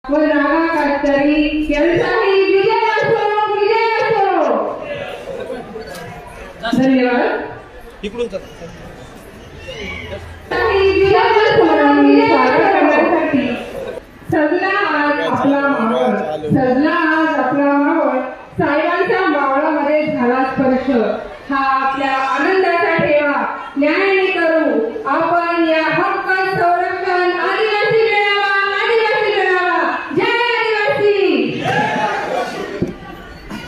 व रामा कातकरी यांचाही विजय असो, विजय असो। धन्यवाद। इकडून सजला आज आपला मावळ, सजला आज आपला मावळ, साहेबांच्या मावळामध्ये झाला स्पर्श, हा आपल्या आनंदाचा ठेवा, न्यायाने करू आपण या हक्क संरक्षण। आदिवासी मिळावा, आदिवासी मिळावा, जय आदिवासी।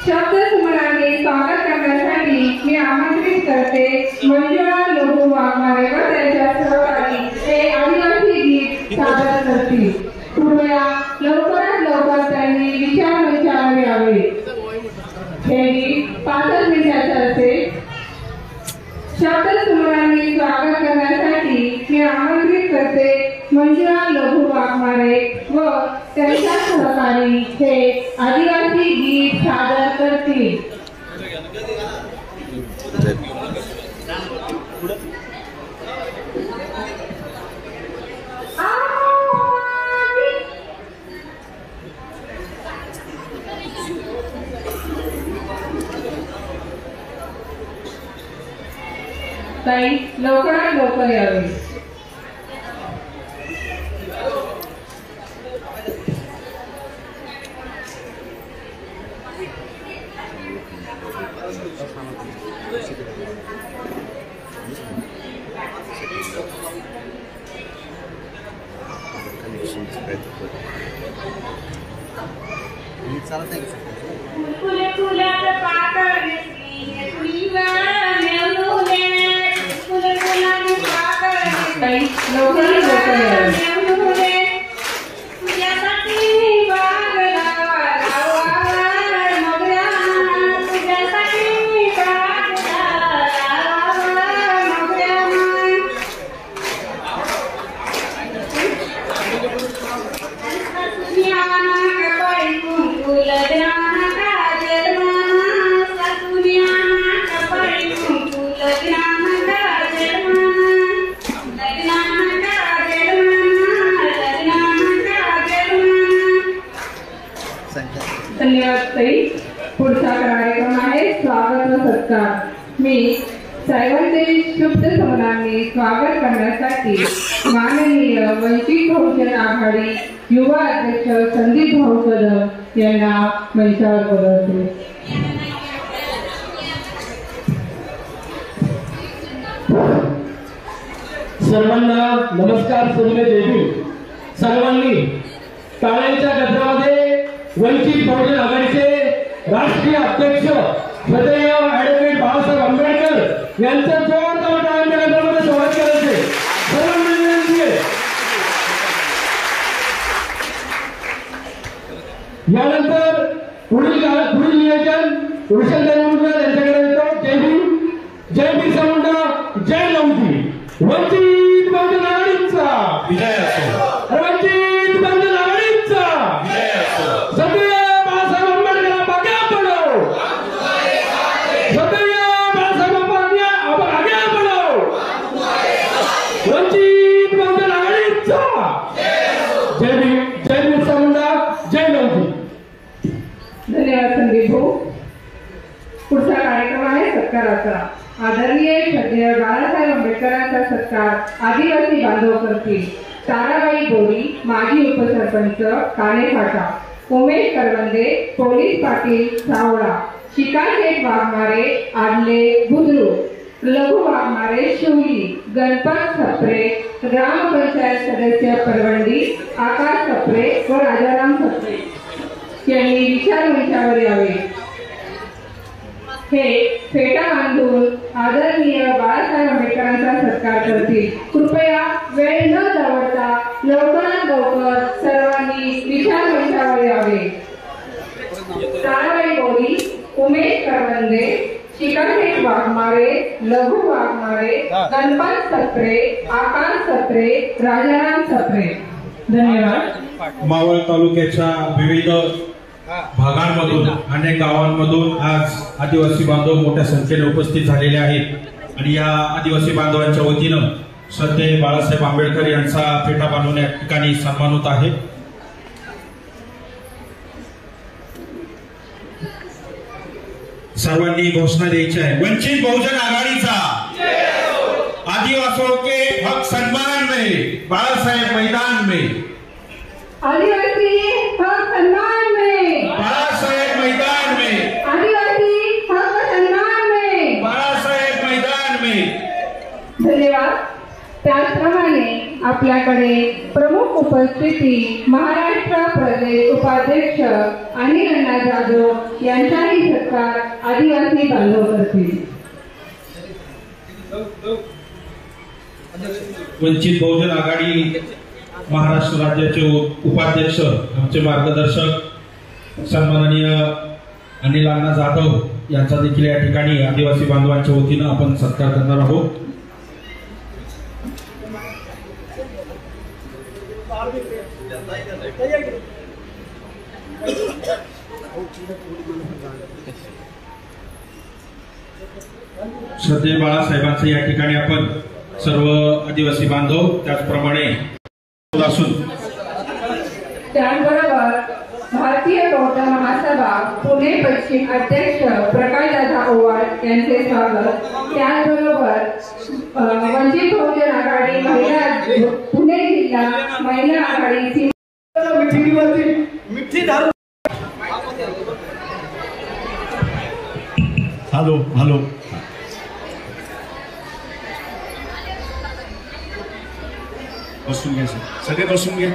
शब्दसुमनाने स्वागत करण्यासाठी मी आमंत्रित करते मंजुळा लघु वाघमारे व त्यांच्या सहकारी हे आदिवासी गीत सादर करतील। कृपया लवकरात लवकर त्यांनी विचार मंचावर यावे। हे गीत 5 मिनिटाचे असेल। शब्दसुमनाने स्वागत करण्यासाठी मी आमंत्रित करते मंजुळा लघु वाघमारे व त्यांच्या सहकारी हे आदिवासी गीत सादर करतील। ताई लवकरात लवकर यावे। पुढचा कार्यक्रम आहे स्वागत व सत्कार। मी साहेबांचे शब्दसुमनाने स्वागत करण्यासाठी माननीय वंचित बहुजन आघाडी युवा अध्यक्ष संदीप भाऊ कदम यांना मंचावर बोलवते। सर्वांना नमस्कार, सर्व देवी। सर्वांनी टाळ्यांच्या गजरामध्ये वंचित बहुजन आघाडीचे राष्ट्रीय अध्यक्ष सदैव ॲडव्होकेट बाळासाहेब आंबेडकर यांचं जोरदार टाळ्यांच्या गजरामध्ये स्वागत करायचे। सर्वांना विनंती आहे। यानंतर पुढील नियोजन भूषण देवमुंडकर यांच्याकडे येतो। जय भीम, जय बिरसा मुंडा, जय लवजी। वंचित बहुजन आघाडीचा विजय असो, वंचित बहुजन आघाडीचा विजय असो। सदैव बाळासाहेब आंबेडकर आगे बढ़ो, सदैव बाळासाहेब आंबेडकर आगे बढ़ो। वंचित बहुजन आघाडीचा जय भीम, जय बिरसा मुंडा, जय लवजी। धन्यवाद संदीप भाऊ। पुढचा कार्यक्रम आहे सत्काराचा। आदरणीय श्रद्धेय बाळासाहेब आंबेडकरांचा सत्कार आदिवासी बांधव करतील। ताराबाई गोरी माजी उपसरपंच कानेफाटा, उमेश करवंदे पोलीस पाटील सावळा, शिकाशेठ वाघमारे आडले बुद्रुक, लघु वाघमारे शिवली, गणपत सप्रे ग्रामपंचायत सदस्य परवंडी, आकाश सप्रे व राजाराम सप्रे यांनी विचार मंचावर यावे। हे फेटा बांधून आदरणीय बाळासाहेब आंबेडकरांचा सत्कार करतील। कृपया वेळ न दवडता लवकरात लवकर सर्वांनी विचार मंचावर यावे। ताराबाई गोरी, उमेश करवंदे, शिकाशेठ वाघमारे, लघु वाघमारे, गणपत सप्रे, आकाश सप्रे, राजाराम सप्रे। धन्यवाद। मावळ तालुक्याच्या विविध भागांमधून अनेक गावांमधून आज आदिवासी बांधव मोठ्या संख्येने उपस्थित झालेले आहेत आणि या आदिवासी बांधवांच्या वतीनं श्रद्धेय बाळासाहेब आंबेडकर यांचा फेटा बांधून या ठिकाणी सन्मान होत आहे। सर्वांनी घोषणा द्यायची आहे। वंचित बहुजन आघाड़ीचा आदिवासियों के हक सम्मान में, बाळासाहेब मैदान में, आदिवासी हक सम्मान में, बाळासाहेब मैदान में, आदिवासी हक सम्मान में, बाळासाहेब मैदान में। धन्यवाद। त्याचप्रमाणे आपल्याकडे प्रमुख उपस्थिती महाराष्ट्र प्रदेश उपाध्यक्ष अनिल अण्णा जाधव यांचाही सत्कार आदिवासी बांधव करतील। वंचित बहुजन आघाडी महाराष्ट्र राज्याचे उपाध्यक्ष आमचे मार्गदर्शक सन्माननीय अनिल अण्णा जाधव यांचा देखील या ठिकाणी आदिवासी बांधवांच्या वतीनं आपण सत्कार करणार आहोत। श्रद्धेय बाळासाहेबांचं या ठिकाणी आपण सर्व आदिवासी बांधव त्याचप्रमाणे असून त्याचबरोबर भारतीय बौद्ध महासभा पुणे पश्चिम अध्यक्ष प्रकाशदादा ओवाळ यांचे स्वागत। त्याचबरोबर वंचित बहुजन आघाडी महिला पुणे जिल्हा महिला आघाडीची हॅलो हॅलो बसून घ्या सगळे बसून घ्या।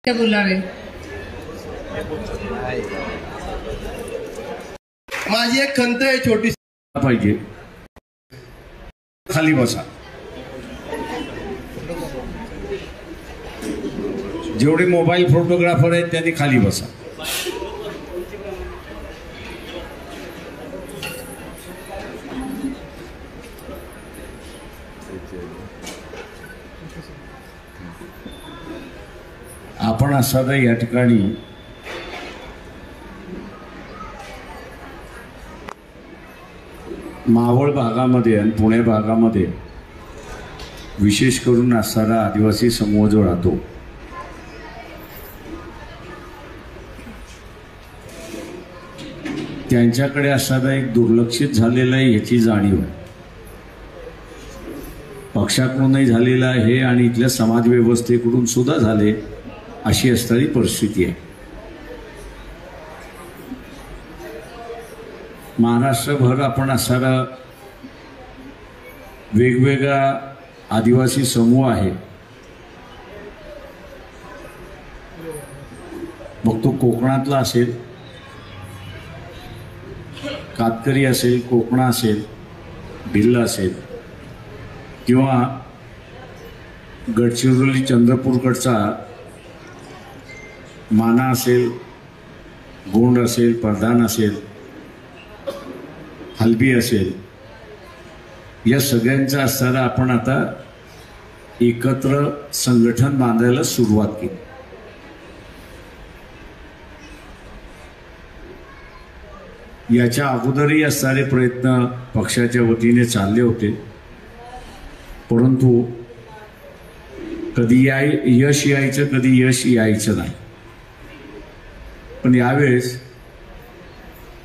बोलावे माझी एक खंत आहे छोटी पाहिजे, खाली बसा। जेवढे मोबाईल फोटोग्राफर आहेत त्यांनी खाली बसा। आपण असादा या ठिकाणी मावळ भागामध्ये आणि पुणे भागामध्ये विशेष करून असणारा आदिवासी समूह जो राहतो त्यांच्याकडे असणारा एक दुर्लक्षित झालेला आहे याची जाणीव आहे। पक्षाकडूनही झालेला आहे आणि इथल्या समाज व्यवस्थेकडून सुद्धा झाले अशी असणारी परिस्थिती आहे। महाराष्ट्रभर आपण असणारा वेगवेगळा आदिवासी समूह आहे, मग तो कोकणातला असेल, कातकरी असेल, कोकणा असेल, भिल्ल असेल किंवा गडचिरोली चंद्रपूरकडचा माना असेल, गोंड असेल, प्रधान असेल, हलबी असेल, या सगळ्यांचा असणारा आपण आता एकत्र संघटन बांधायला सुरुवात केली। याच्या अगोदरही असणारे प्रयत्न पक्षाच्या वतीने चालले होते, परंतु कधी यश यायचं, कधी यश यायचं नाही। पण यावेळेस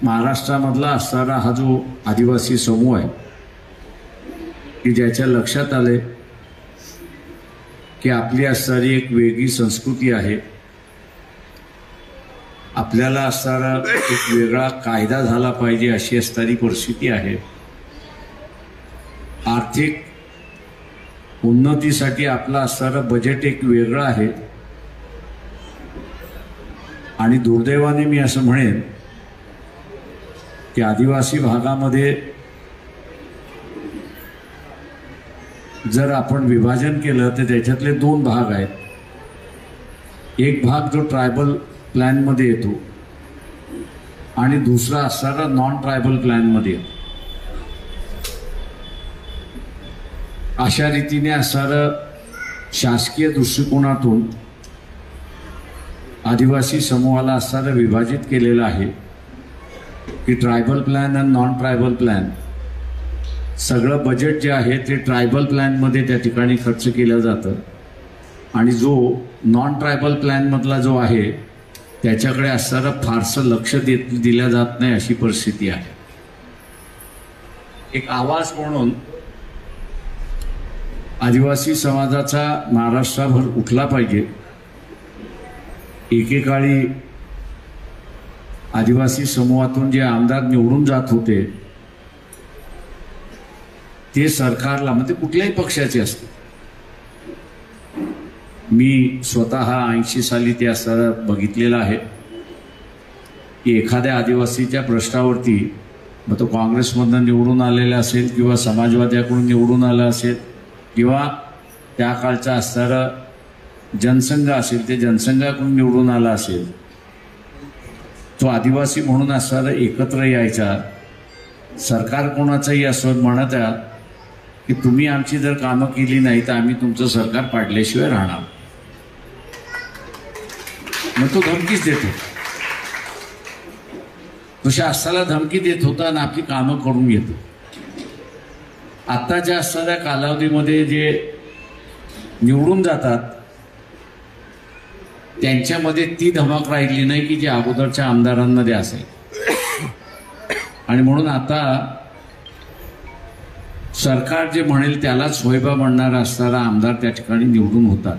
महाराष्ट्रामधला असणारा हा जो आदिवासी समूह आहे की ज्याच्या लक्षात आले की आपली असणारी एक वेगळी संस्कृती आहे, आपल्याला असणारा एक वेगळा कायदा झाला पाहिजे अशी असणारी परिस्थिती आहे, आर्थिक उन्नतीसाठी आपला असणारा बजेट एक वेगळं आहे आणि दुर्दैवाने मी असं म्हणेन की आदिवासी भागामध्ये जर आपण विभाजन केलं तर त्याच्यातले दोन भाग आहेत। एक भाग जो ट्रायबल प्लॅनमध्ये येतो आणि दुसरा असणारा नॉन ट्रायबल प्लॅनमध्ये येतो। अशा रीतीने असणारं शासकीय दृष्टिकोनातून आदिवासी समूहाला असणारं विभाजित केलेलं आहे की ट्रायबल प्लॅन आणि नॉन ट्रायबल प्लॅन. सगळं बजेट जे आहे ते ट्रायबल प्लॅनमध्ये त्या ठिकाणी खर्च केलं जातं आणि जो नॉन ट्रायबल प्लॅनमधला जो आहे त्याच्याकडे असणारं फारसं लक्ष दिलं जात नाही अशी परिस्थिती आहे. एक आवाज म्हणून आदिवासी समाजाचा महाराष्ट्राभर उठला पाहिजे. एकेकाळी आदिवासी समूहातून जे आमदार निवडून जात होते ते सरकारला, म्हणजे कुठल्याही पक्षाचे असते, मी स्वतः 80 साली ते असं बघितलेलं आहे की एखाद्या आदिवासीच्या प्रश्नावरती, मग तो काँग्रेसमधून निवडून आलेला असेल किंवा समाजवाद्याकडून निवडून आला असेल किंवा त्या काळचा असणारा जनसंघ असेल ते जनसंघाकडून निवडून आला असेल, तो आदिवासी म्हणून असणारा एकत्र यायचा. सरकार कोणाचंही असं म्हणत आहे की तुम्ही आमची जर कामं केली नाही तर आम्ही तुमचं सरकार पाडल्याशिवाय राहणार. मग तो धमकीच देतो, तो शासनाला धमकी देत होता आणि आपली कामं करून घेतो. आत्ताच्या असणाऱ्या कालावधीमध्ये जे निवडून जातात त्यांच्यामध्ये ती धमक राहिली नाही की जे अगोदरच्या आमदारांमध्ये असेल. आणि म्हणून आता सरकार जे म्हणेल त्यालाच होयबा म्हणणारा असणारा आमदार त्या ठिकाणी निवडून होतात.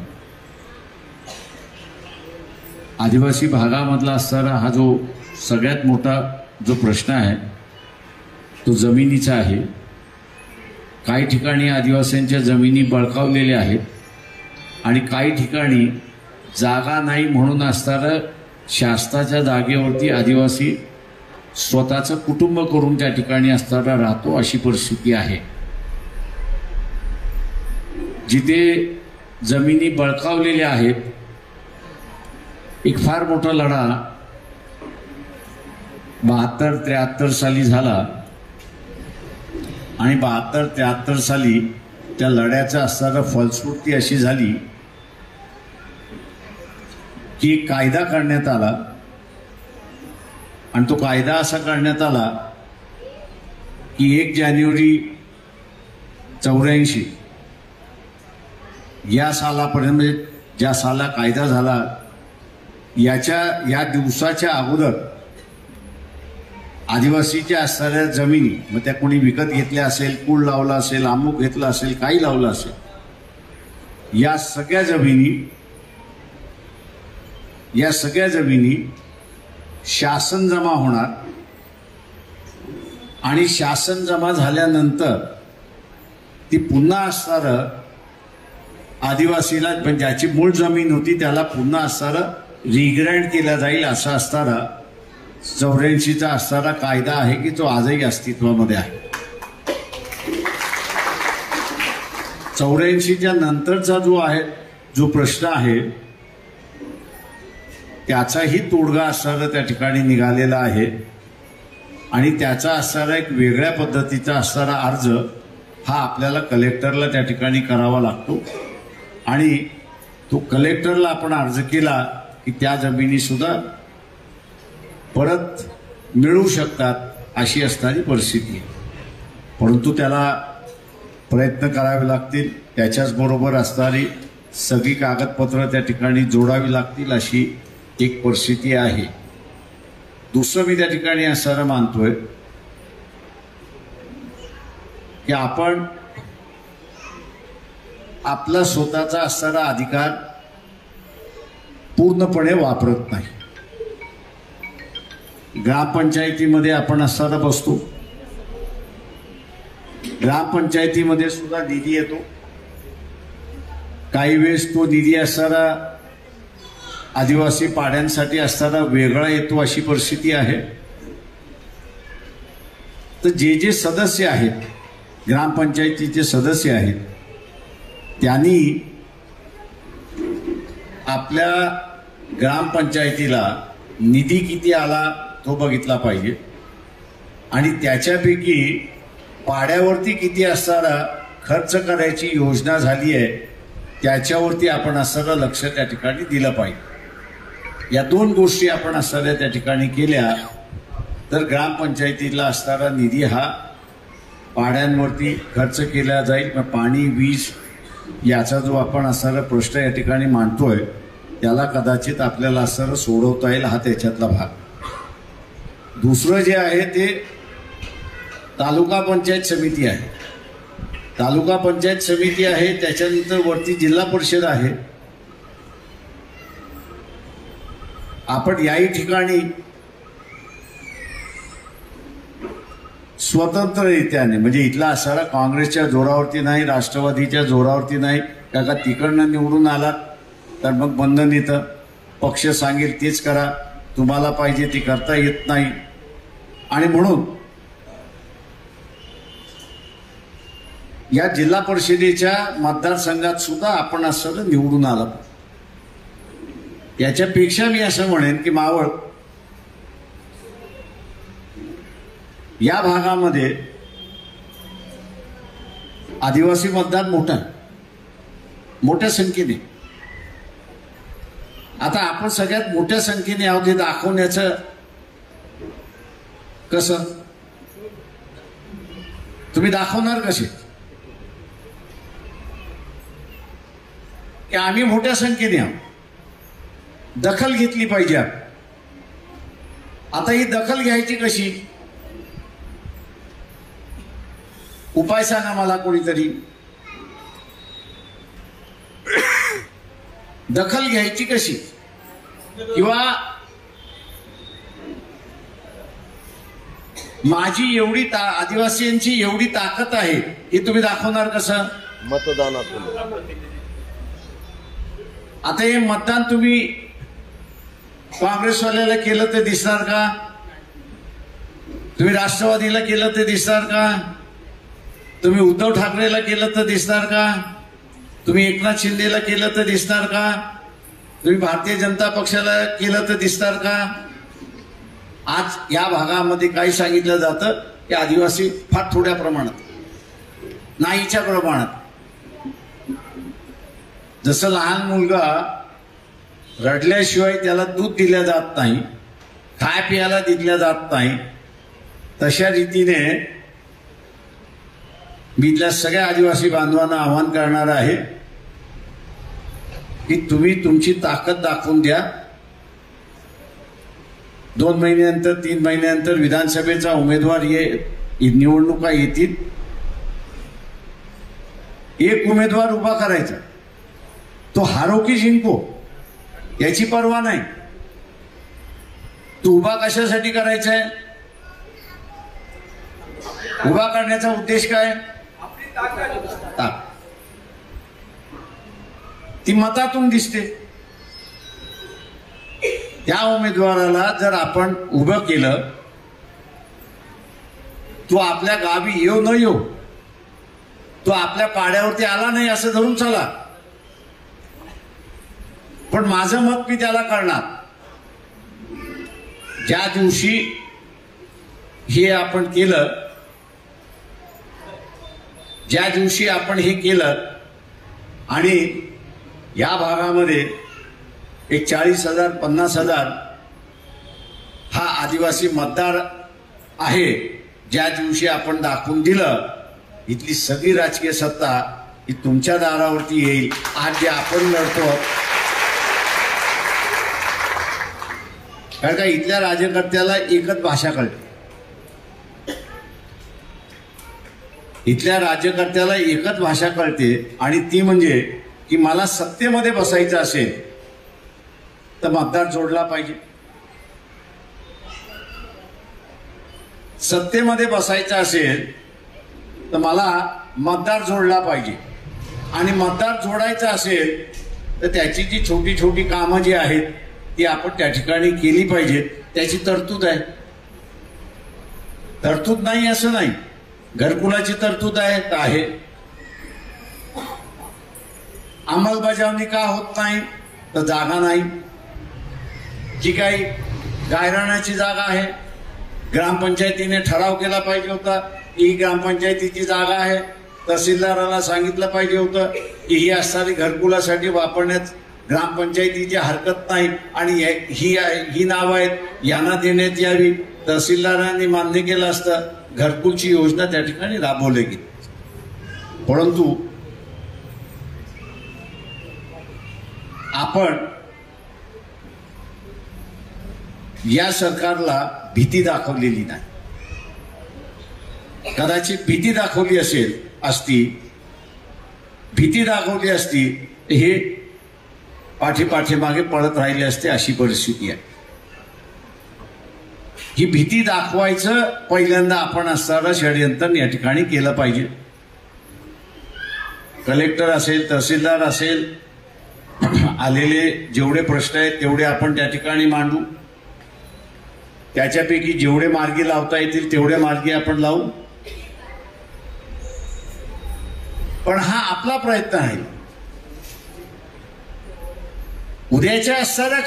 आदिवासी भागामधला असणारा हा जो सगळ्यात मोठा जो प्रश्न आहे तो जमिनीचा आहे. काही ठिकाणी आदिवासींच्या जमिनी बळकावलेल्या आहेत आणि काही ठिकाणी जागा नाही म्हणून असणारं शासनाच्या जागेवरती आदिवासी स्वतःचं कुटुंब करून त्या ठिकाणी असणारा राहतो अशी परिस्थिती आहे. जिथे जमिनी बळकावलेल्या आहेत, एक फार मोठा लढा 72-73 साली झाला आणि 72-73 साली त्या लढ्याचा असणारा फलश्रुती अशी झाली की कायदा करण्यात आला आणि तो कायदा असा करण्यात आला की 1 जानेवारी 84 या सालापर्यंत, म्हणजे ज्या साला कायदा झाला या दिवसाच्या अगोदर आदिवासीच्या असणाऱ्या जमिनी, मग त्या कोणी विकत घेतल्या असेल, कूळ लावला असेल, अमुक घेतला असेल, काही लावलं असेल, या सगळ्या जमिनी शासन जमा होणार आणि शासन जमा झाल्यानंतर ती पुन्हा असणारं आदिवासीला, पण ज्याची मूळ जमीन होती त्याला पुन्हा असणारं रिग्रँड केला जाईल असा असणारा 84चा असणारा कायदा आहे की तो आजही अस्तित्वामध्ये आहे. 84च्या नंतरचा जो प्रश्न आहे त्याचाही तोडगा असणारा त्या ठिकाणी निघालेला आहे आणि त्याचा असणारा एक वेगळ्या पद्धतीचा असणारा अर्ज हा आपल्याला कलेक्टरला त्या ठिकाणी करावा लागतो आणि तो कलेक्टरला आपण अर्ज केला की त्या जमिनी सुद्धा परत मिळू शकतात अशी असणारी परिस्थिती. परंतु त्याला प्रयत्न करावे लागतील, त्याच्याचबरोबर असणारी सगळी कागदपत्र त्या ठिकाणी जोडावी लागतील अशी एक परिस्थिती आहे. दुसरं मी त्या ठिकाणी असं मानतोय की आपण आपला स्वतःचा असणारा अधिकार पूर्णपणे वापरत नाही. ग्रामपंचायतीमध्ये आपण असताना बसतो, ग्रामपंचायतीमध्ये सुद्धा निधी येतो, काही वेळेस तो निधी असणारा आदिवासी पाड्यांसाठी असताना वेगळा येतो अशी परिस्थिती आहे. तर जे सदस्य आहेत, ग्रामपंचायतीचे सदस्य आहेत, त्यांनी आपल्या ग्रामपंचायतीला निधी किती आला तो बघितला पाहिजे आणि त्याच्यापैकी पाड्यावरती किती असणारा खर्च करायची योजना झाली आहे त्याच्यावरती आपण असणारं लक्ष त्या ठिकाणी दिलं पाहिजे. या दोन गोष्टी आपण असणाऱ्या त्या ठिकाणी केल्या तर ग्रामपंचायतीला असणारा निधी हा पाड्यांवरती खर्च केला जाईल. मग पाणी वीज याचा जो आपण असणारा प्रश्न या ठिकाणी मांडतोय त्याला कदाचित आपल्याला असणारं सोडवता येईल. हा त्याच्यातला भाग. दुसरं जे आहे ते तालुका पंचायत समिती आहे. तालुका पंचायत समिती आहे, त्याच्यानंतर वरती जिल्हा परिषद आहे. आपण याही ठिकाणी स्वतंत्ररित्याने म्हणजे इथला असणारा काँग्रेसच्या जोरावरती नाही, राष्ट्रवादीच्या जोरावरती नाही, का तिकडनं निवडून आलात तर मग बंधन येतं. पक्ष सांगेल तेच करा, तुम्हाला पाहिजे ती करता येत नाही. आणि म्हणून या जिल्हा परिषदेच्या मतदारसंघात सुद्धा आपण असं निवडून आलं. याच्यापेक्षा मी असं म्हणेन की मावळ या भागामध्ये आदिवासी मतदार मोठ्या संख्येने. आता आपण सगळ्यात मोठ्या संख्येने आहोत हे दाखवण्याचं कसं? तुम्ही दाखवणार कसे की आम्ही मोठ्या संख्येने आहोत? दखल घेतली पाहिजे. आता ही दखल घ्यायची कशी? उपाय सांगा मला कोणीतरी. दखल घ्यायची कशी? किंवा माझी एवढी आदिवासींची एवढी ताकद आहे हे तुम्ही दाखवणार कसं? मतदानातून. आता हे मतदान तुम्ही काँग्रेसवाल्याला केलं तर दिसणार का? तुम्ही राष्ट्रवादीला केलं तर दिसणार का? तुम्ही उद्धव ठाकरेला केलं तर दिसणार का? तुम्ही एकनाथ शिंदेला केलं तर दिसणार का? तुम्ही भारतीय जनता पक्षाला केलं तर दिसणार का? आज या भागामध्ये काय सांगितलं जातं की आदिवासी फार थोड्या प्रमाणात, नाहीच्या प्रमाणात. जसं लहान मुलगा रडल्याशिवाय त्याला दूध दिलं जात नाही, खाय प्यायला दिलं जात नाही, तशा रीतीने मी इथल्या सगळ्या आदिवासी बांधवांना आवाहन करणार आहे की तुम्ही तुमची ताकद दाखवून द्या. 2 महिन्यानंतर 3 महिन्यानंतर विधानसभेचा उमेदवार निवडणुका येतील. एक उमेदवार उभा करायचा, तो हारो की जिंको याची पर्वा नाही. तो उभा कशासाठी करायचा आहे? उभा करण्याचा उद्देश काय? ती मतातून दिसते. त्या उमेदवाराला जर आपण उभं केलं, तो आपल्या गावी येऊ न येऊ, तो आपल्या पाड्यावरती आला नाही असं धरून चला, पण माझं मत मी त्याला करणार. ज्या दिवशी हे आपण केलं, ज्या दिवशी आपण हे केलं आणि या भागामध्ये एक 40,000 50,000 हा आदिवासी मतदार आहे, ज्या दिवशी आपण दाखवून दिलं, इथली सगळी राजकीय सत्ता ही तुमच्या दारावरती येईल. आज जे आपण लढतो, कारण का इथल्या राज्यकर्त्याला एकच भाषा कळते. इथल्या राज्यकर्त्याला एकच भाषा कळते आणि ती म्हणजे की मला सत्तेमध्ये बसायचं असेल तर मतदार जोडला पाहिजे. सत्तेमध्ये बसायचं असेल तर मला मतदार जोडला पाहिजे. आणि मतदार जोडायचं असेल तर त्याची जी छोटी छोटी कामं जी आहेत ती आपण त्या ठिकाणी केली पाहिजेत. त्याची तरतूद आहे. तरतूद नाही असं नाही, घरकुलाची तरतूद आहे. अंमलबजावणी का होत नाही? तर जागा नाही. जी काही गायरानाची जागा आहे, ग्रामपंचायतीने ठराव केला पाहिजे होता, ही ग्रामपंचायतीची जागा आहे, तहसीलदाराला सांगितलं पाहिजे होतं की ही असणारी घरकुलासाठी वापरण्यात ग्रामपंचायतीची हरकत नाही आणि ही नावं आहेत यांना देण्यात यावी. तहसीलदारांनी मान्य केलं असतं, घरकुलची योजना त्या ठिकाणी राबवली गेली. परंतु आपण या सरकारला भीती दाखवलेली नाही. कदाचित भीती दाखवली असती हे पाठीमागे पळत राहिले असते, अशी परिस्थिती आहे. ही भीती दाखवायचं पहिल्यांदा आपण असणारं षडयंत्र या ठिकाणी केलं पाहिजे. कलेक्टर असेल, तहसीलदार असेल, आलेले जेवढे प्रश्न आहेत तेवढे आपण त्या ठिकाणी मांडू. त्याच्यापैकी जेवढे मार्गी लावता येतील तेवढे मार्गी आपण लावू. पण हा आपला प्रयत्न आहे. उद्याच्या असणाऱ्या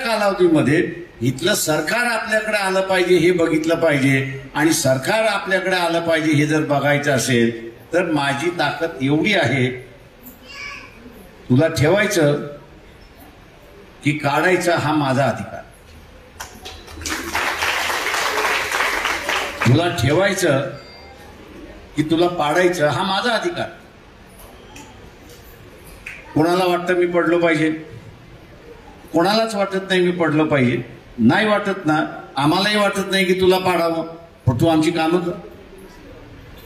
कालावधीमध्ये इथलं सरकार आपल्याकडे आलं पाहिजे हे बघितलं पाहिजे. आणि सरकार आपल्याकडे आलं पाहिजे हे जर बघायचं असेल तर माझी ताकद एवढी आहे, तुला ठेवायचं की काढायचा हा माझा अधिकार. तुला ठेवायचं की तुला पाडायचं हा माझा अधिकार. कोणाला वाटतं मी पडलो पाहिजे? कोणालाच वाटत नाही मी पडलो पाहिजे. नाही वाटत ना, आम्हालाही वाटत नाही की तुला पाडावं. पण तू आमची कामं कर,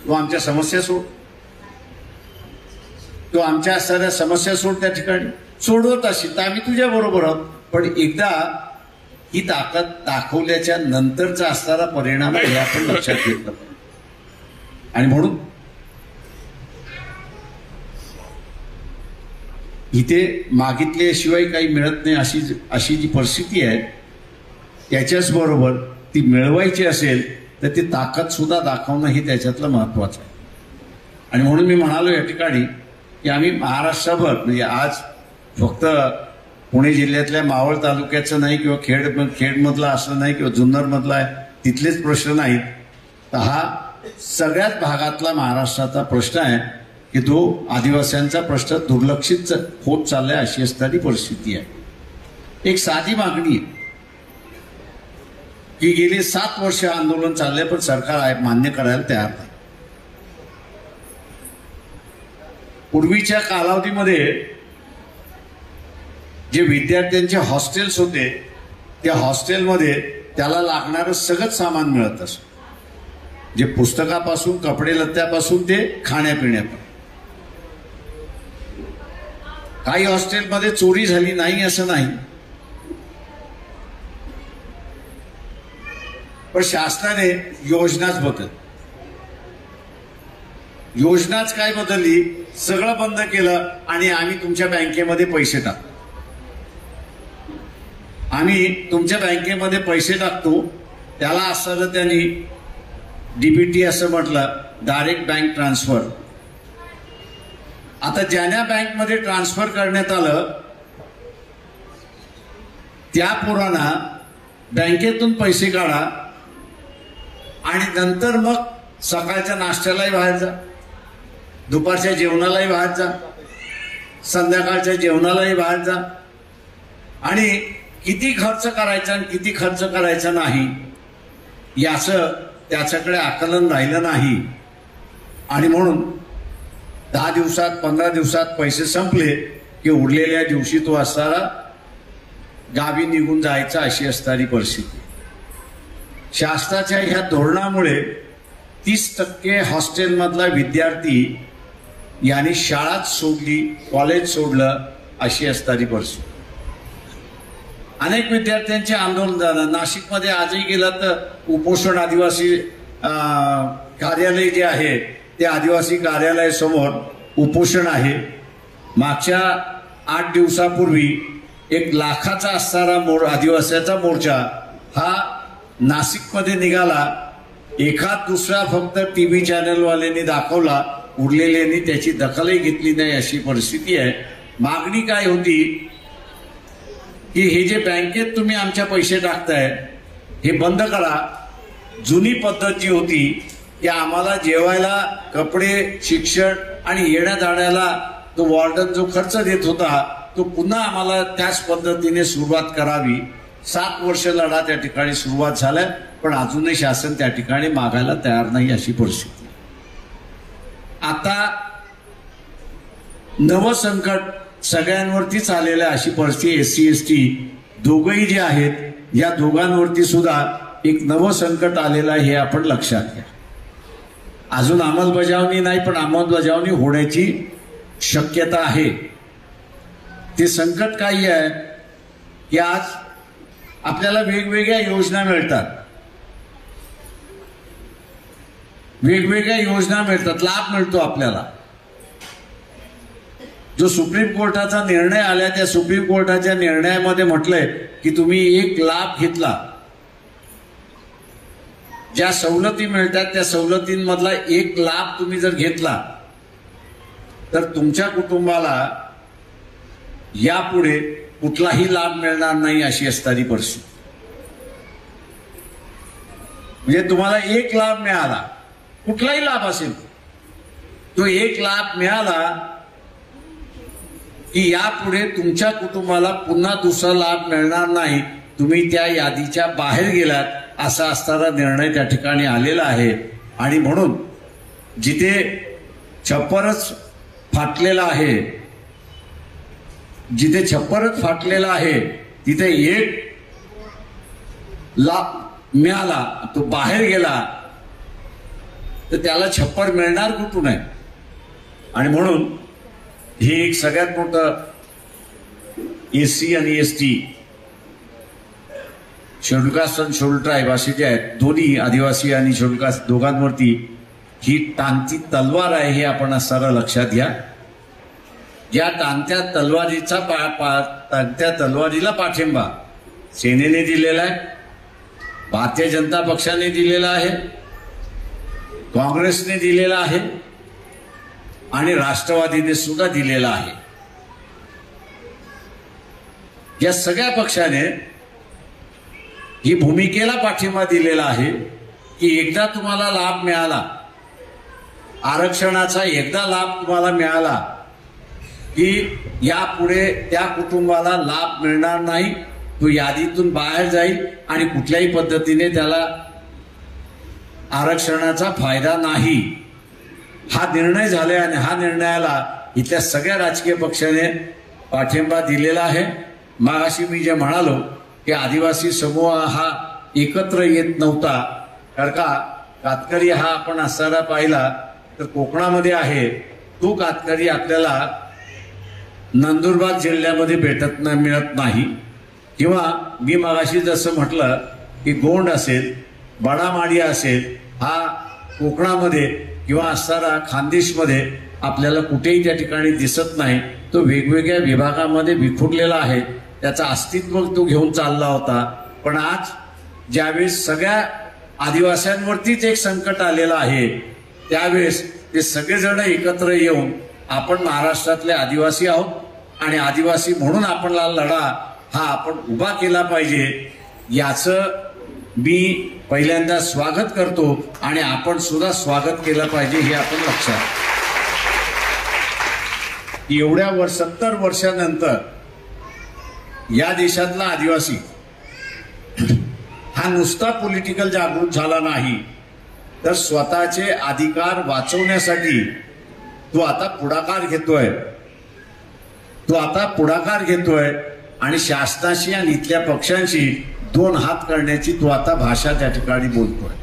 तू आमच्या समस्या सोड, तू आमच्या असणाऱ्या समस्या सोड. त्या ठिकाणी सोडवत असेल तर आम्ही तुझ्या बरोबर आहोत. पण एकदा ही ताकद दाखवल्याच्या नंतरचा असणारा परिणाम हे आपण लक्षात घेतलं. आणि म्हणून इथे मागितल्याशिवाय काही मिळत नाही अशी जी परिस्थिती आहे, त्याच्याच बरोबर ती मिळवायची असेल तर ती ताकद सुद्धा दाखवणं हे त्याच्यातलं महत्वाचं आहे. आणि म्हणून मी म्हणालो या ठिकाणी की आम्ही महाराष्ट्रभर, म्हणजे आज फक्त पुणे जिल्ह्यातल्या मावळ तालुक्याचं नाही किंवा खेडमधला असं नाही किंवा जुन्नरमधला आहे तिथलेच प्रश्न नाहीत, तर हा सगळ्याच भागातला महाराष्ट्राचा प्रश्न आहे की तो आदिवासींचा प्रश्न दुर्लक्षित होत चाललाय अशी असणारी परिस्थिती आहे. एक साधी मागणी आहे की गेली 7 वर्ष आंदोलन चाललंय पण सरकार मान्य करायला तयार नाही. पूर्वीच्या कालावधीमध्ये जे विद्यार्थ्यांचे हॉस्टेल्स होते त्या हॉस्टेलमध्ये त्याला लागणारं सगळं सामान मिळत असं, जे पुस्तकापासून कपडे लत्त्यापासून ते खाण्यापिण्यापर्यंत. काही हॉस्टेलमध्ये चोरी झाली नाही असं नाही, पण शासनाने योजनाच काय बदलली, सगळं बंद केलं आणि आम्ही तुमच्या बँकेमध्ये पैसे टाकतो, त्याला असं त्यांनी डीबीटी असं म्हटलं, डायरेक्ट बँक ट्रान्सफर. आता ज्यांना बँकमध्ये ट्रान्सफर करण्यात आलं त्या पोरांना बँकेतून पैसे काढा आणि नंतर मग सकाळच्या नाश्त्यालाही बाहेर जा, दुपारच्या जेवणालाही बाहेर जा, संध्याकाळच्या जेवणालाही बाहेर जा. आणि किती खर्च करायचा आणि किती खर्च करायचा नाही याचं त्याच्याकडे आकलन राहिलं नाही. आणि म्हणून 10 दिवसात 15 दिवसात पैसे संपले की उरलेल्या दिवशी तो असणारा गावी निघून जायचा अशी असणारी परिस्थिती. शासनाच्या ह्या धोरणामुळे 30% हॉस्टेलमधला विद्यार्थी यांनी शाळाच सोडली, कॉलेज सोडलं अशी असणारी परिस्थिती. अनेक विद्यार्थ्यांचे आंदोलन झालं. नाशिकमध्ये आजही गेला तर उपोषण आदिवासी कार्यालय जे आहे ते आदिवासी कार्यालयासमोर उपोषण आहे. मागच्या 8 दिवसापूर्वी 1 लाखाचा असणारा आदिवासीचा मोर्चा हा नाशिकमध्ये निघाला. एखाद दुसरा फक्त टीव्ही चॅनलवाल्यांनी दाखवला, उरलेल्यांनी त्याची दखलही घेतली नाही अशी परिस्थिती आहे. मागणी काय होती की हे जे बँकेत तुम्ही आमच्या पैसे टाकताय हे बंद करा जुनी पद्धत जी होती की आम्हाला जेवायला, कपडे, शिक्षण आणि येण्या जाण्याला तो वॉर्डन जो खर्च देत होता तो पुन्हा आम्हाला त्याच पद्धतीने सुरुवात करावी. 7 वर्ष लढा त्या ठिकाणी सुरुवात झालाय, पण अजूनही शासन त्या ठिकाणी मागायला तयार नाही अशी परिस्थिती. आता नवं संकट सगळ्यांवरतीच आलेलं आहे अशी परिस्थिती. SC ST दोघंही जे आहेत या दोघांवरती सुद्धा एक नवं संकट आलेलं आहे हे आपण लक्षात घ्या. अजून अंमलबजावणी नाही, पण अंमलबजावणी होण्याची शक्यता आहे. ते संकट काही आहे की आज आपल्याला वेगवेगळ्या योजना मिळतात, वेगवेगळ्या योजना मिळतात, लाभ मिळतो आपल्याला. जो सुप्रीम कोर्टाचा निर्णय आला त्या सुप्रीम कोर्टाच्या निर्णयामध्ये म्हटलंय की तुम्ही एक लाभ घेतला, ज्या सवलती मिळतात त्या सवलतींमधला एक लाभ तुम्ही जर घेतला तर तुमच्या कुटुंबाला यापुढे कुठलाही लाभ मिळणार नाही अशी असणारी परिस्थिती. म्हणजे तुम्हाला एक लाभ मिळाला, कुठलाही लाभ असेल तो एक लाभ मिळाला की यापुढे तुमच्या कुटुंबाला पुन्हा दुसरा लाभ मिळणार नाही, तुम्ही त्या यादीच्या बाहेर गेलात असा असणारा निर्णय त्या ठिकाणी आलेला आहे. आणि म्हणून जिथे छप्परच फाटलेला आहे, जिथे छप्परच फाटलेला आहे तिथे एक लाभ मिळाला, तो बाहेर गेला तर त्याला छप्पर मिळणार कुठून आहे. आणि म्हणून हे एक सगळ्यात मोठं SC आणि ST शेड्यूल कास्ट आणि शेड्यूल ट्राईब असे जे आहेत दोन्ही आदिवासी आणि शेड्यूल कास्ट दोघांवरती ही टांगती तलवार आहे हे आपण असणारा लक्षात घ्या. ज्या टांगत्या तलवारीला पाठिंबा सेनेने दिलेला आहे, भारतीय जनता पक्षाने दिलेला आहे, काँग्रेसने दिलेला आहे आणि राष्ट्रवादीने सुद्धा दिलेला आहे. या सगळ्या पक्षाने ही भूमिकेला पाठिंबा दिलेला आहे की एकदा तुम्हाला लाभ मिळाला, आरक्षणाचा एकदा लाभ तुम्हाला मिळाला की यापुढे त्या कुटुंबाला लाभ मिळणार नाही, तो यादीतून बाहेर जाईल आणि कुठल्याही पद्धतीने त्याला आरक्षणाचा फायदा नाही. हा निर्णय झाला आणि हा निर्णयाला इथल्या सगळ्या राजकीय पक्षाने पाठिंबा दिलेला आहे. मागाशी मी जे म्हणालो की आदिवासी समूह हा एकत्र येत नव्हता, कारण का कातकरी हा आपण असणारा पाहिला तर कोकणामध्ये आहे, तो कातकरी आपल्याला नंदुरबार जिल्ह्यामध्ये मिळत नाही. किंवा मी मागाशी जसं म्हटलं की गोंड असेल, बडामाडी असेल, हा कोकणामध्ये किंवा असणारा खानदेशमध्ये आपल्याला कुठेही त्या ठिकाणी दिसत नाही. तो वेगवेगळ्या विभागामध्ये विखुरलेला आहे, त्याचं अस्तित्व तो घेऊन चालला होता. पण आज ज्यावेळेस सगळ्या आदिवासींवरतीच एक संकट आलेलं आहे त्यावेळेस ते सगळेजण एकत्र येऊन आपण महाराष्ट्रातले आदिवासी आहोत आणि आदिवासी म्हणून आपला लढा हा आपण उभा केला पाहिजे, याचं मी पहिल्यांदा स्वागत करतो आणि आपण सुद्धा स्वागत केलं पाहिजे हे आपण लक्षात. एवढ्या 70 वर्षानंतर या देशातला आदिवासी हा नुसता पॉलिटिकल जागृत झाला नाही तर स्वतःचे अधिकार वाचवण्यासाठी तो आता पुढाकार घेतोय आणि शासनाशी आणि इथल्या पक्षांशी 2 हात करण्याची तो आता भाषा त्या ठिकाणी बोलतोय.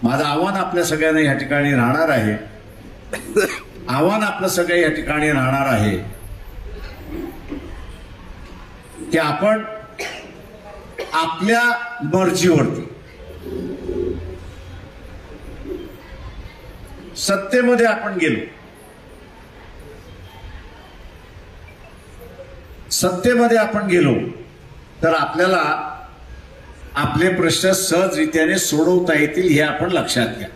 माझं आव्हान आपल्या सगळ्यांना या ठिकाणी राहणार आहे, की आपण आपल्या मर्जीवरती सत्तेमध्ये आपण गेलो, तर आपल्याला आपले प्रश्न सहजरित्याने सोडवता येतील हे आपण लक्षात घ्या.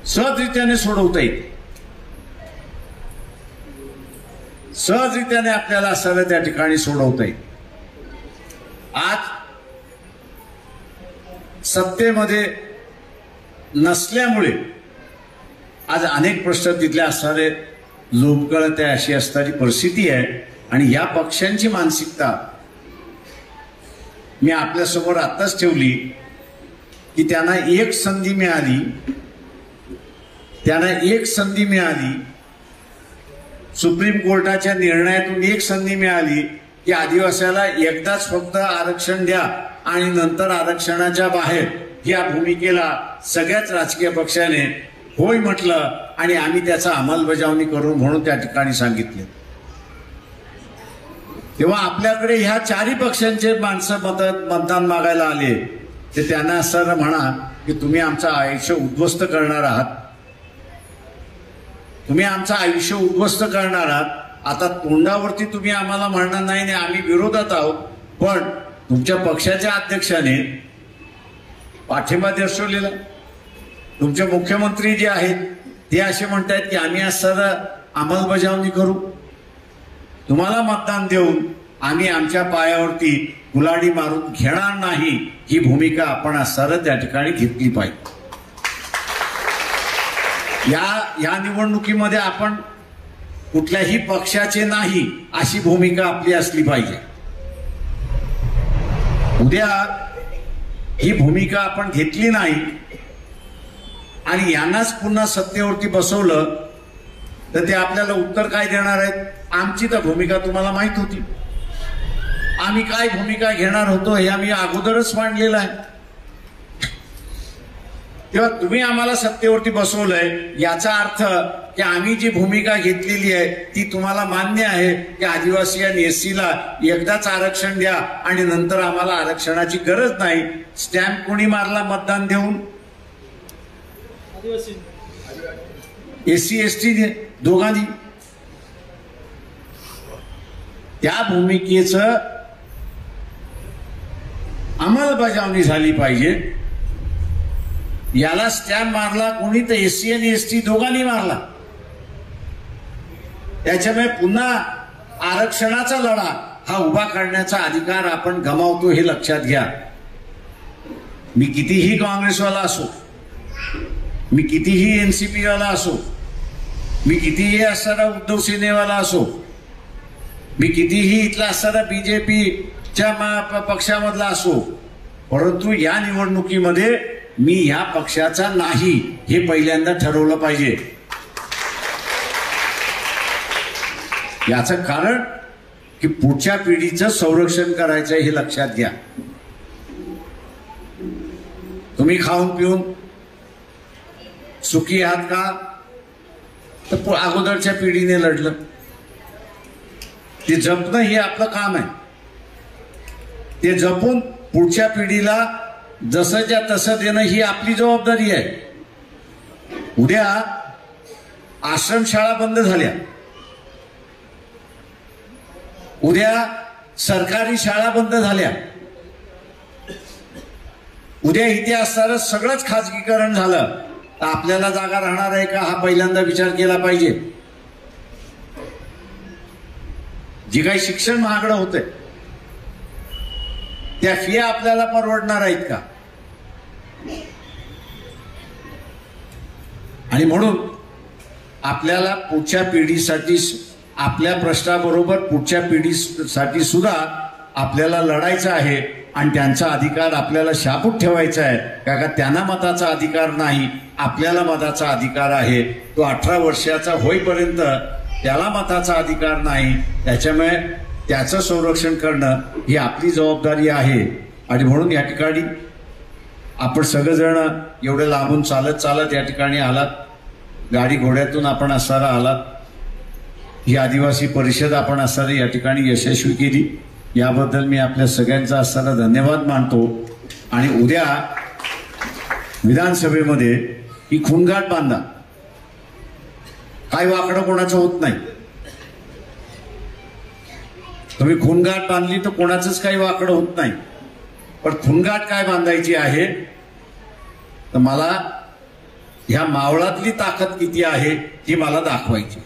सहजरित्याने सोडवता येतील, सहजरित्याने आपल्याला सगळं त्या ठिकाणी सोडवता येईल. आज सत्तेमध्ये नसल्यामुळे आज अनेक प्रश्न तिथले असणारे लोंबकळत आहे अशी असणारी परिस्थिती आहे. आणि या पक्षांची मानसिकता मी आपल्यासमोर आताच ठेवली की त्यांना एक संधी मिळाली, सुप्रीम कोर्टाच्या निर्णयातून एक संधी मिळाली की आदिवासीला एकदाच फक्त आरक्षण द्या आणि नंतर आरक्षणाच्या बाहेर या भूमिकेला सगळ्याच राजकीय पक्षाने होय म्हटलं आणि आम्ही त्याचा अंमलबजावणी करू म्हणून त्या ठिकाणी सांगितले. तेव्हा आपल्याकडे ह्या चारही पक्षांचे माणसं मतदान मागायला आले ते त्यांना असं म्हणा की तुम्ही आमचं आयुष्य उद्ध्वस्त करणार आहात, आता तोंडावरती तुम्ही आम्हाला म्हणणार नाही आम्ही विरोधात आहोत, पण तुमच्या पक्षाच्या अध्यक्षाने पाठिंबा दर्शवलेला. तुमचे मुख्यमंत्री जे आहेत ते असे म्हणतायत की आम्ही असं अंमलबजावणी करू, तुम्हाला मतदान देऊन आम्ही आमच्या पायावरती कुलाडी मारून घेणार नाही. ही भूमिका आपण असं त्या ठिकाणी घेतली पाहिजे. या निवडणुकीमध्ये आपण कुठल्याही पक्षाचे नाही अशी भूमिका आपली असली पाहिजे. उद्या ही भूमिका आपण घेतली नाही आणि यांनाच पुन्हा सत्तेवरती बसवलं तर ते आपल्याला उत्तर काय देणार आहेत? आमची तर भूमिका तुम्हाला माहित होती, आम्ही काय भूमिका घेणार होतो हे आम्ही अगोदरच मांडलेलं आहे. तेव्हा तुम्ही आम्हाला सत्तेवरती बसवलंय याचा अर्थ की आम्ही जी भूमिका घेतलेली आहे ती तुम्हाला मान्य आहे की आदिवासी आणि एससीला एकदाच आरक्षण द्या आणि नंतर आम्हाला आरक्षणाची गरज नाही. स्टॅम्प कोणी मारला मतदान देऊन? एससी एसटी दोघांनी. त्या भूमिकेचं अंमलबजावणी झाली पाहिजे. याला स्टॅम्प मारला कोणी तर एससी आणि एसटी दोघांनी मारला. त्याच्यामुळे पुन्हा आरक्षणाचा लढा हा उभा करण्याचा अधिकार आपण गमावतो हे लक्षात घ्या. मी कितीही काँग्रेसवाला असो, मी कितीही एनसीपी वाला असो, मी कितीही असणारा उद्धव सेनेवाला असो, मी कितीही इथला असणारा बीजेपीच्या पक्षामधला असो, परंतु या निवडणुकीमध्ये मी या पक्षाचा नाही हे पहिल्यांदा ठरवलं पाहिजे. याचं कारण की पुढच्या पिढीचं संरक्षण करायचं हे लक्षात घ्या. तुम्ही खाऊन पिऊन सुखी आहात का? तर अगोदरच्या पिढीने लढलं. ते जपणं हे आपलं काम आहे. ते जपून पुढच्या पिढीला जसंच्या तसं देणं ही आपली जबाबदारी आहे. उद्या आश्रमशाळा बंद झाल्या, उद्या सरकारी शाळा बंद झाल्या, उद्या इथे असणारं सगळंच खाजगीकरण झालं तर आपल्याला जागा राहणार आहे का हा पहिल्यांदा विचार केला पाहिजे. जे काही शिक्षण महागडं होतंय त्या फिया आपल्याला परवडणार आहेत का? आणि म्हणून आपल्याला पुढच्या पिढीसाठी आपल्या प्रश्नाबरोबर पुढच्या पिढीसाठी सुद्धा आपल्याला लढायचं आहे आणि त्यांचा अधिकार आपल्याला शाबूत ठेवायचा आहे. का त्यांना मताचा अधिकार नाही, आपल्याला मताचा अधिकार आहे. तो 18 वर्षाचा होईपर्यंत त्याला मताचा अधिकार नाही. त्याच्यामुळे त्याचं संरक्षण करणं ही आपली जबाबदारी आहे. आणि म्हणून या ठिकाणी आपण सगळेजण एवढे लांबून चालत या ठिकाणी आलात, गाडी घोड्यातून आपण असणारा आलात. ही आदिवासी परिषद आपण असणारा या ठिकाणी यशस्वी केली, याबद्दल मी आपल्या सगळ्यांचा असणारा धन्यवाद मानतो. आणि उद्या विधानसभेमध्ये ही खूनगाठ बांधा. काही वाकडं कोणाचं होत नाही. तुम्ही खूनगाठ बांधली तर कोणाचंच काही वाकडं होत नाही. पण खूनगाठ काय बांधायची आहे तर मला ह्या मावळातली ताकद किती आहे ही मला दाखवायची.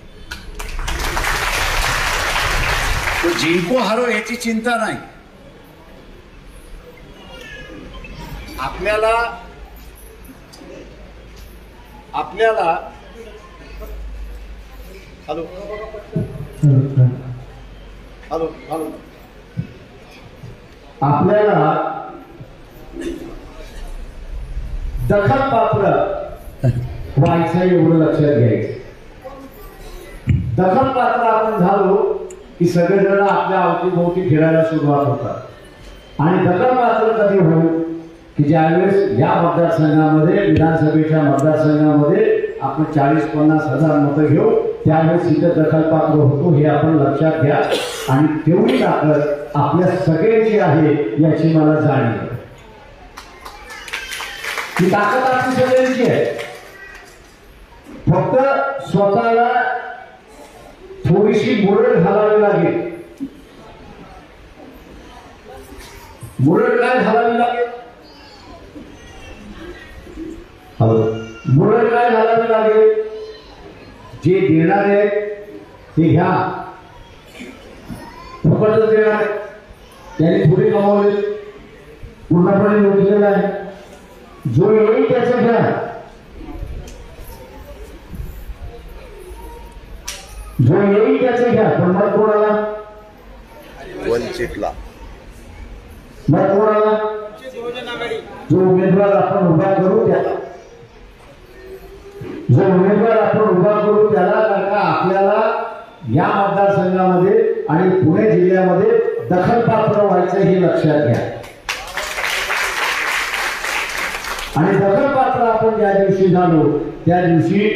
तो जिंको हारो याची चिंता नाही. आपल्याला हॅलो हॅलो हॅलो आपल्याला दखलपात्र व्हायचं एवढं लक्षात घ्यायचं. दखलपात्र आपण झालो की सगळेजण आपल्या अवतीभोवती फिरायला सुरुवात होतात आणि दखलपात्र कधी होईल की ज्यावेळेस या मतदारसंघामध्ये विधानसभेच्या मतदारसंघामध्ये आपण 40-50 हजार मतं घेऊ त्यावेळेस इथं दखलपात्र होतो हे आपण लक्षात घ्या. आणि तेवढी ताकद आपल्या सगळ्यांची आहे याची मला जाणीव आहे. ही ताकद आपली सगळ्यांची आहे. फक्त स्वतःला थोडीशी मुरड घालावी लागेल. मुरड काय घालावी लागेल? मुरड काय घालावी लागेल? जे देणार आहे ते घ्या, फुकटच देणार आहे. त्याने थोडी कमावले पूर्णपणे लुटलेला आहे. जो येईल त्याचं घ्या, जो येईल त्याचं घ्या. पण मग कोणाला? वंचितला. मग कोणाला? जो उमेदवार आपण उभा करू त्याला. जो उमेदवार आपण उभा करू त्याला. कारण आपल्याला या मतदारसंघामध्ये आणि पुणे जिल्ह्यामध्ये दखलपात्र व्हायचं हे लक्षात घ्या. आणि दखलपात्र आपण ज्या दिवशी झालो त्या दिवशी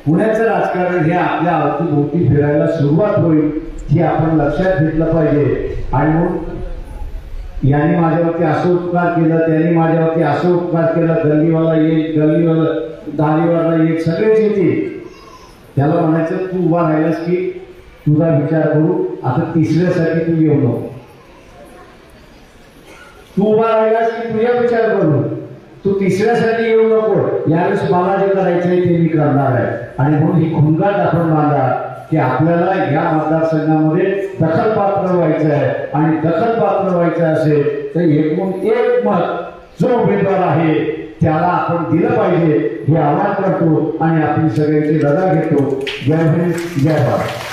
पुण्याचं राजकारण हे आपल्या अवतीभोवती फिरायला सुरुवात होईल हे आपण लक्षात घेतलं पाहिजे. आणि मग यांनी माझ्यावरती असं उपकार केलं, त्यांनी माझ्यावरती असं उपकार केलं, गल्लीवाला येईल, गल्लीवाला दारीवाला येईल, सगळेच येतील. त्याला म्हणायचं तू उभा राहिलास की तुझा विचार करू. आता तिसऱ्यासाठी तू येऊ नको. तू उभा राहिलास की तुझा विचार करू. तू तिसऱ्यासाठी येऊ नको. यावेळेस मला जे करायचंय ते मी करणार आहे. आणि म्हणून ही खुणगाट आपण बांधा की आपल्याला या मतदारसंघामध्ये दखलपात्र व्हायचं आहे. आणि दखलपात्र व्हायचं असेल तर एकूण एक मत जो उमेदवार आहे त्याला आपण दिलं पाहिजे हे आवाहन करतो आणि आपण सगळ्यांची रजा घेतो. जय हिंद, जय भारत.